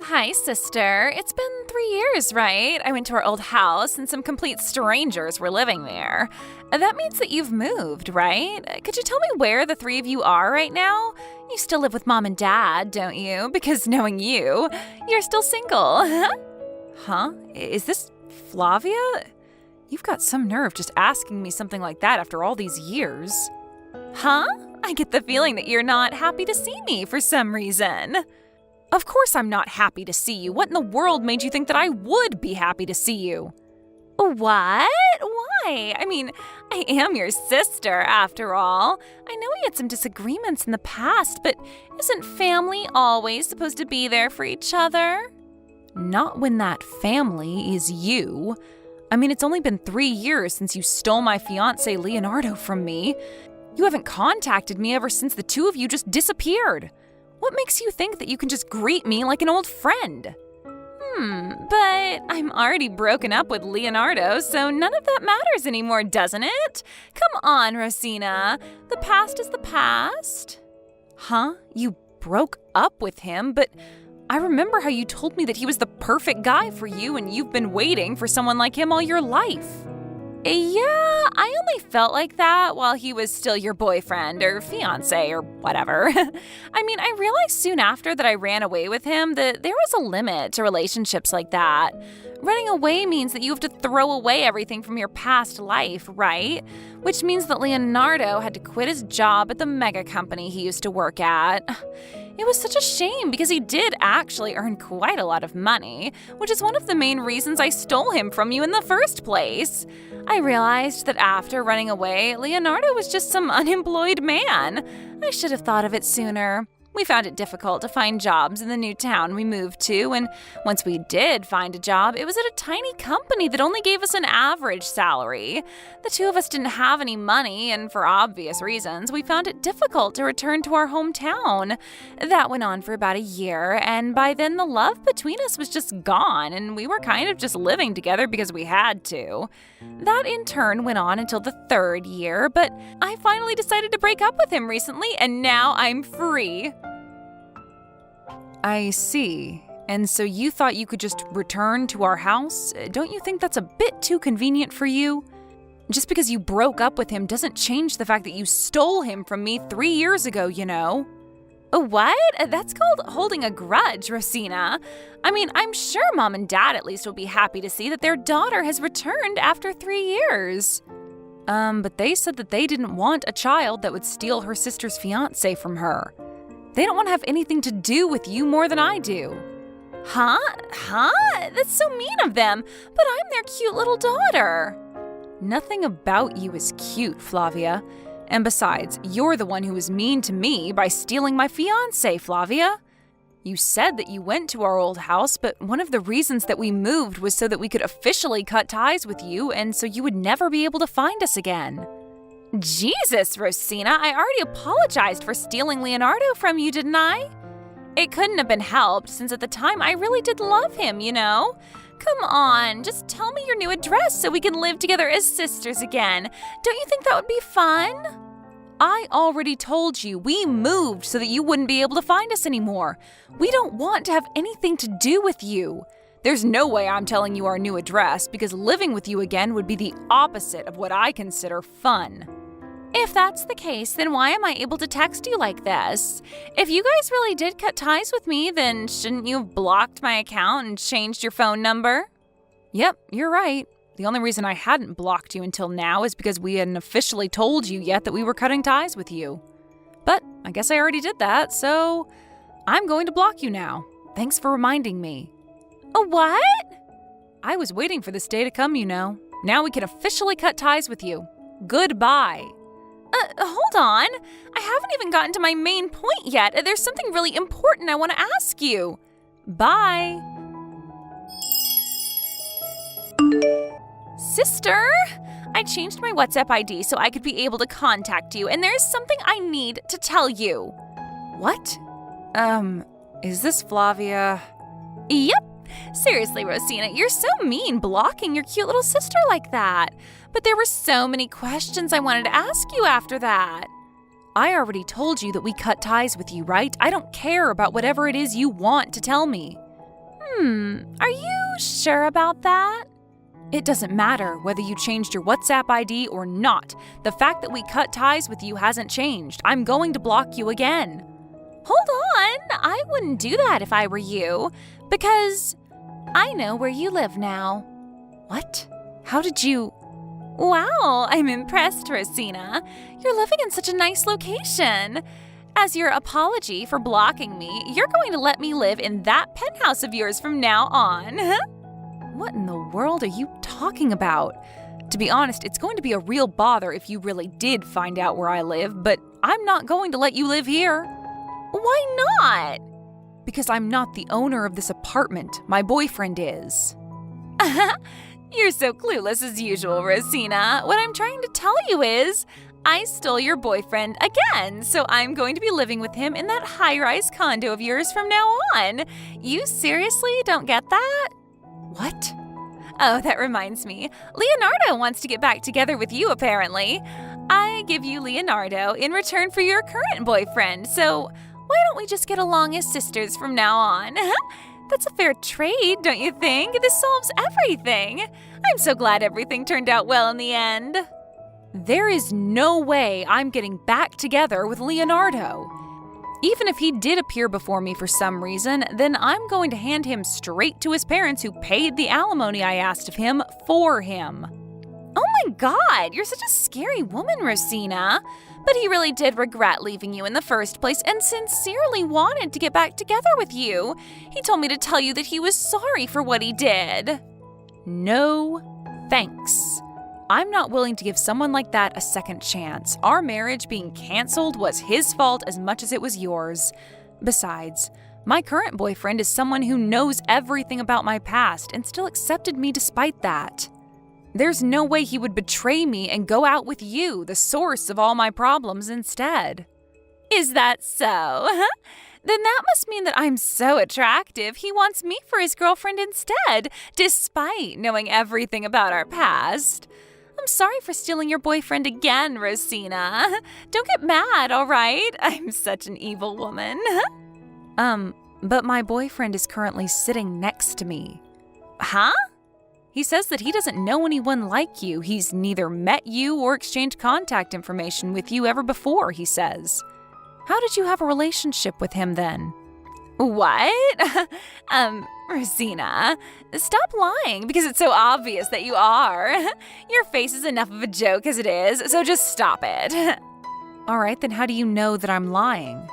Hi, sister. It's been 3 years, right? I went to our old house and some complete strangers were living there. That means that you've moved, right? Could you tell me where the three of you are right now? You still live with mom and dad, don't you? Because knowing you, you're still single. Huh? Is this Flavia? You've got some nerve just asking me something like that after all these years. Huh? I get the feeling that you're not happy to see me for some reason. Of course I'm not happy to see you. What in the world made you think that I would be happy to see you? What? Why? I mean, I am your sister, after all. I know we had some disagreements in the past, but isn't family always supposed to be there for each other? Not when that family is you. I mean, it's only been 3 years since you stole my fiancé Leonardo from me. You haven't contacted me ever since the two of you just disappeared. What makes you think that you can just greet me like an old friend? But I'm already broken up with Leonardo, so none of that matters anymore, doesn't it? Come on, Rosina. The past is the past. Huh? You broke up with him, but I remember how you told me that he was the perfect guy for you and you've been waiting for someone like him all your life. Yeah, I only felt like that while he was still your boyfriend or fiancé or whatever. I mean, I realized soon after that I ran away with him that there was a limit to relationships like that. Running away means that you have to throw away everything from your past life, right? Which means that Leonardo had to quit his job at the mega company he used to work at. It was such a shame because he did actually earn quite a lot of money, which is one of the main reasons I stole him from you in the first place. I realized that after running away, Leonardo was just some unemployed man. I should have thought of it sooner. We found it difficult to find jobs in the new town we moved to, and once we did find a job, it was at a tiny company that only gave us an average salary. The two of us didn't have any money, and for obvious reasons, we found it difficult to return to our hometown. That went on for about a year, and by then the love between us was just gone, and we were kind of just living together because we had to. That in turn went on until the 3rd year, but I finally decided to break up with him recently, and now I'm free. I see. And so you thought you could just return to our house? Don't you think that's a bit too convenient for you? Just because you broke up with him doesn't change the fact that you stole him from me 3 years ago, you know. What? That's called holding a grudge, Rosina. I mean, I'm sure mom and dad at least will be happy to see that their daughter has returned after 3 years. But they said that they didn't want a child that would steal her sister's fiancé from her. They don't want to have anything to do with you more than I do. Huh? That's so mean of them, but I'm their cute little daughter. Nothing about you is cute, Flavia. And besides, you're the one who was mean to me by stealing my fiancé, Flavia. You said that you went to our old house, but one of the reasons that we moved was so that we could officially cut ties with you and so you would never be able to find us again. Jesus, Rosina, I already apologized for stealing Leonardo from you, didn't I? It couldn't have been helped, since at the time I really did love him, you know? Come on, just tell me your new address so we can live together as sisters again. Don't you think that would be fun? I already told you we moved so that you wouldn't be able to find us anymore. We don't want to have anything to do with you. There's no way I'm telling you our new address because living with you again would be the opposite of what I consider fun. If that's the case, then why am I able to text you like this? If you guys really did cut ties with me, then shouldn't you have blocked my account and changed your phone number? Yep, you're right. The only reason I hadn't blocked you until now is because we hadn't officially told you yet that we were cutting ties with you. But I guess I already did that, so I'm going to block you now. Thanks for reminding me. What? I was waiting for this day to come, you know. Now we can officially cut ties with you. Goodbye. Hold on. I haven't even gotten to my main point yet. There's something really important I want to ask you. Bye. Sister, I changed my WhatsApp ID so I could be able to contact you, and there's something I need to tell you. What? Is this Flavia? Yep. Seriously, Rosina, you're so mean blocking your cute little sister like that. But there were so many questions I wanted to ask you after that. I already told you that we cut ties with you, right? I don't care about whatever it is you want to tell me. Are you sure about that? It doesn't matter whether you changed your WhatsApp ID or not. The fact that we cut ties with you hasn't changed. I'm going to block you again. Hold on, I wouldn't do that if I were you, because I know where you live now. What? How did you? Wow, I'm impressed, Rosina. You're living in such a nice location. As your apology for blocking me, you're going to let me live in that penthouse of yours from now on. What in the world are you talking about? To be honest, it's going to be a real bother if you really did find out where I live, but I'm not going to let you live here. Why not? Because I'm not the owner of this apartment. My boyfriend is. You're so clueless as usual, Rosina. What I'm trying to tell you is, I stole your boyfriend again, so I'm going to be living with him in that high-rise condo of yours from now on. You seriously don't get that? What? Oh, that reminds me. Leonardo wants to get back together with you, apparently. I give you Leonardo in return for your current boyfriend, so why don't we just get along as sisters from now on? That's a fair trade, don't you think? This solves everything. I'm so glad everything turned out well in the end. There is no way I'm getting back together with Leonardo. Even if he did appear before me for some reason, then I'm going to hand him straight to his parents who paid the alimony I asked of him for him. Oh my God, you're such a scary woman, Rosina. But he really did regret leaving you in the first place and sincerely wanted to get back together with you. He told me to tell you that he was sorry for what he did. No, thanks. I'm not willing to give someone like that a second chance. Our marriage being canceled was his fault as much as it was yours. Besides, my current boyfriend is someone who knows everything about my past and still accepted me despite that. There's no way he would betray me and go out with you, the source of all my problems, instead. Is that so? Then that must mean that I'm so attractive he wants me for his girlfriend instead, despite knowing everything about our past. I'm sorry for stealing your boyfriend again, Rosina. Don't get mad, all right? I'm such an evil woman. But my boyfriend is currently sitting next to me. Huh? He says that he doesn't know anyone like you. He's neither met you or exchanged contact information with you ever before, he says. How did you have a relationship with him then? What? Rosina, stop lying because it's so obvious that you are. Your face is enough of a joke as it is, so just stop it. All right, then how do you know that I'm lying?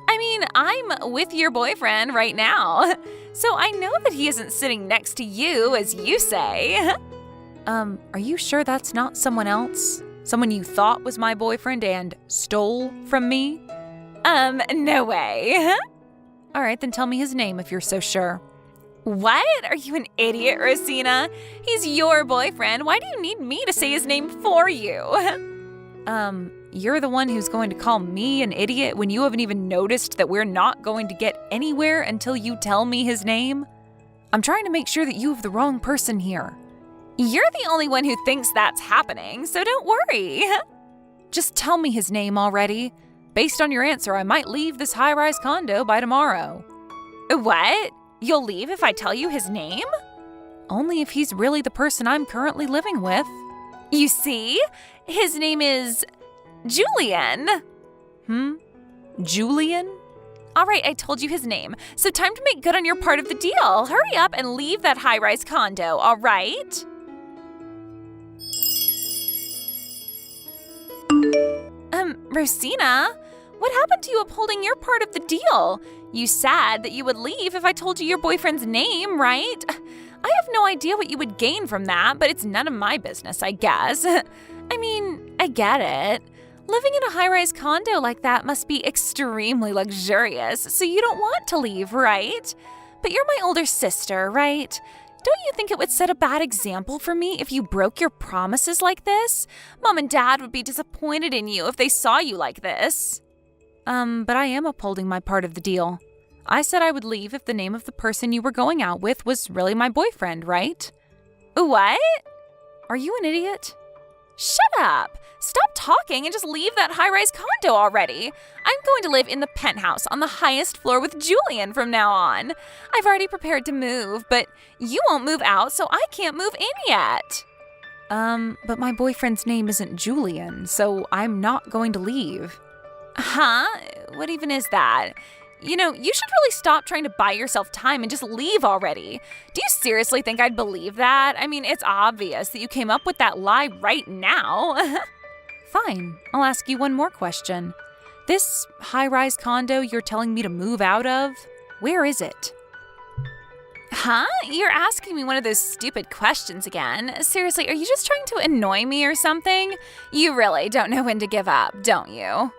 I mean, I'm with your boyfriend right now, so I know that he isn't sitting next to you, as you say. Are you sure that's not someone else? Someone you thought was my boyfriend and stole from me? No way. All right, then tell me his name if you're so sure. What? Are you an idiot, Rosina? He's your boyfriend. Why do you need me to say his name for you? You're the one who's going to call me an idiot when you haven't even noticed that we're not going to get anywhere until you tell me his name? I'm trying to make sure that you have the wrong person here. You're the only one who thinks that's happening, so don't worry. Just tell me his name already. Based on your answer, I might leave this high-rise condo by tomorrow. What? You'll leave if I tell you his name? Only if he's really the person I'm currently living with. You see? His name is Julian. Julian? All right, I told you his name. So time to make good on your part of the deal. Hurry up and leave that high-rise condo, all right? Rosina, what happened to you upholding your part of the deal? You said that you would leave if I told you your boyfriend's name, right? I have no idea what you would gain from that, but it's none of my business, I guess. I mean, I get it. Living in a high-rise condo like that must be extremely luxurious, so you don't want to leave, right? But you're my older sister, right? Don't you think it would set a bad example for me if you broke your promises like this? Mom and Dad would be disappointed in you if they saw you like this. But I am upholding my part of the deal. I said I would leave if the name of the person you were going out with was really my boyfriend, right? What? Are you an idiot? Shut up! Stop talking and just leave that high-rise condo already. I'm going to live in the penthouse on the highest floor with Julian from now on. I've already prepared to move, but you won't move out, so I can't move in yet. But my boyfriend's name isn't Julian, so I'm not going to leave. Huh? What even is that? You know, you should really stop trying to buy yourself time and just leave already. Do you seriously think I'd believe that? I mean, it's obvious that you came up with that lie right now. Fine, I'll ask you one more question. This high-rise condo you're telling me to move out of, where is it? Huh? You're asking me one of those stupid questions again. Seriously, are you just trying to annoy me or something? You really don't know when to give up, don't you?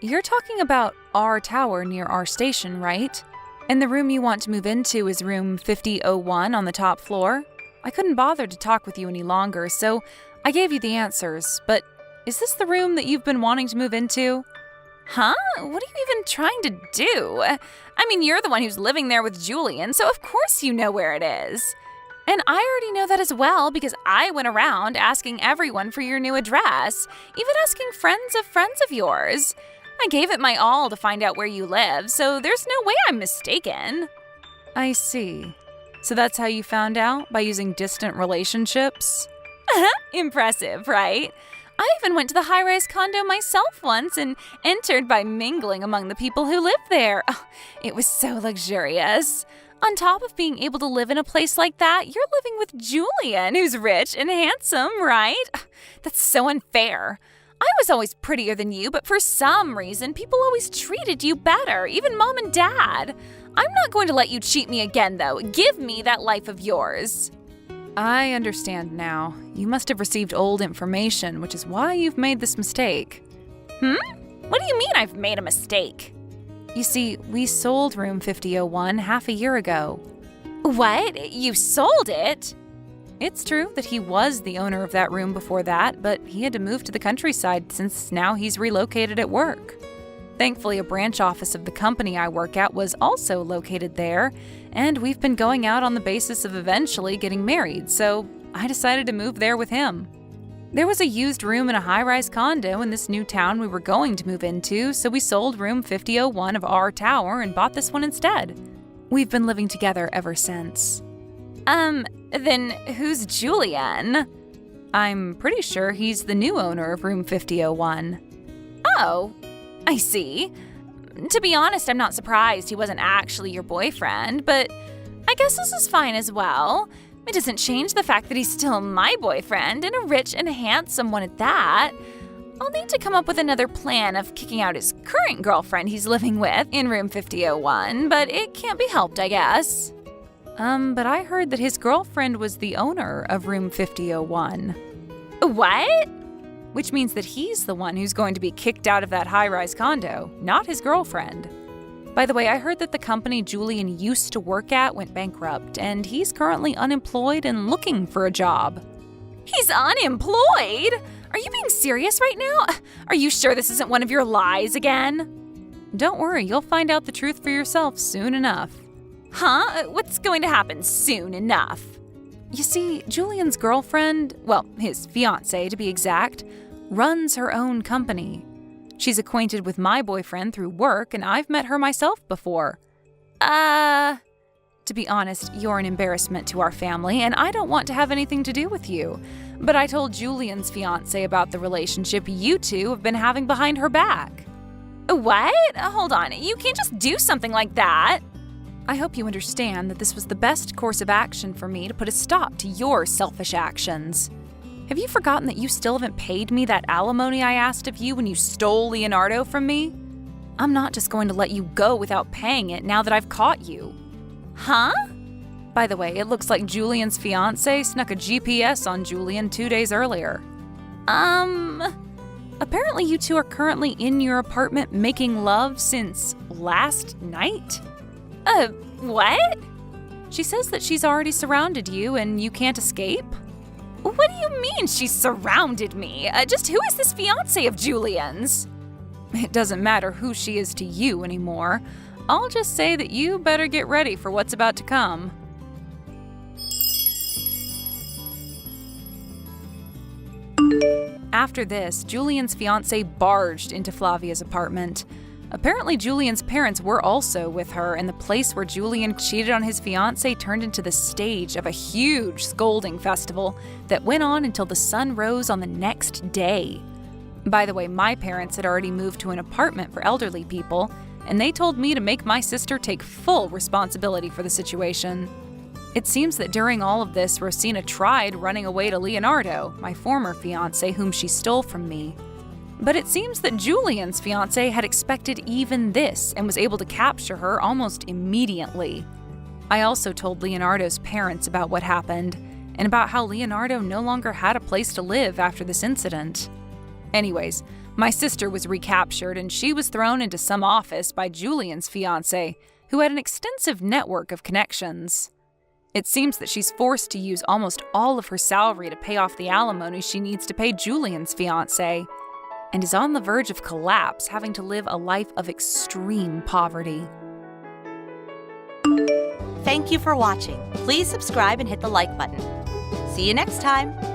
You're talking about our tower near our station, right? And the room you want to move into is room 5001 on the top floor? I couldn't bother to talk with you any longer, so I gave you the answers, but is this the room that you've been wanting to move into? Huh? What are you even trying to do? I mean, you're the one who's living there with Julian, so of course you know where it is. And I already know that as well because I went around asking everyone for your new address, even asking friends of yours. I gave it my all to find out where you live, so there's no way I'm mistaken. I see. So that's how you found out? By using distant relationships? Impressive, right? I even went to the high-rise condo myself once and entered by mingling among the people who live there. Oh, it was so luxurious. On top of being able to live in a place like that, you're living with Julian, who's rich and handsome, right? That's so unfair. I was always prettier than you, but for some reason, people always treated you better, even Mom and Dad. I'm not going to let you cheat me again, though. Give me that life of yours. I understand now. You must have received old information, which is why you've made this mistake. What do you mean I've made a mistake? You see, we sold room 5001 half a year ago. What? You sold it? It's true that he was the owner of that room before that, but he had to move to the countryside since now he's relocated at work. Thankfully, a branch office of the company I work at was also located there, and we've been going out on the basis of eventually getting married, so I decided to move there with him. There was a used room in a high-rise condo in this new town we were going to move into, so we sold room 5001 of our tower and bought this one instead. We've been living together ever since. Then who's Julian? I'm pretty sure he's the new owner of room 5001. Oh, I see. To be honest, I'm not surprised he wasn't actually your boyfriend, but I guess this is fine as well. It doesn't change the fact that he's still my boyfriend and a rich and handsome one at that. I'll need to come up with another plan of kicking out his current girlfriend he's living with in room 5001, but it can't be helped, I guess. But I heard that his girlfriend was the owner of room 5001. What? Which means that he's the one who's going to be kicked out of that high-rise condo, not his girlfriend. By the way, I heard that the company Julian used to work at went bankrupt, and he's currently unemployed and looking for a job. He's unemployed? Are you being serious right now? Are you sure this isn't one of your lies again? Don't worry, you'll find out the truth for yourself soon enough. Huh? What's going to happen soon enough? You see, Julian's girlfriend, well, his fiancé to be exact, runs her own company. She's acquainted with my boyfriend through work, and I've met her myself before. To be honest, you're an embarrassment to our family, and I don't want to have anything to do with you. But I told Julian's fiancé about the relationship you two have been having behind her back. What? Hold on, you can't just do something like that. I hope you understand that this was the best course of action for me to put a stop to your selfish actions. Have you forgotten that you still haven't paid me that alimony I asked of you when you stole Leonardo from me? I'm not just going to let you go without paying it now that I've caught you. Huh? By the way, it looks like Julian's fiancé snuck a GPS on Julian 2 days earlier. Apparently you two are currently in your apartment making love since last night? What? She says that she's already surrounded you and you can't escape? What do you mean she's surrounded me? Just who is this fiancé of Julian's? It doesn't matter who she is to you anymore. I'll just say that you better get ready for what's about to come. After this, Julian's fiancé barged into Flavia's apartment. Apparently, Julian's parents were also with her, and the place where Julian cheated on his fiancée turned into the stage of a huge scolding festival that went on until the sun rose on the next day. By the way, my parents had already moved to an apartment for elderly people, and they told me to make my sister take full responsibility for the situation. It seems that during all of this, Rosina tried running away to Leonardo, my former fiancé whom she stole from me. But it seems that Julian's fiancé had expected even this and was able to capture her almost immediately. I also told Leonardo's parents about what happened and about how Leonardo no longer had a place to live after this incident. Anyways, my sister was recaptured and she was thrown into some office by Julian's fiancé, who had an extensive network of connections. It seems that she's forced to use almost all of her salary to pay off the alimony she needs to pay Julian's fiancé, and is on the verge of collapse, having to live a life of extreme poverty. Thank you for watching. Please subscribe and hit the like button. See you next time.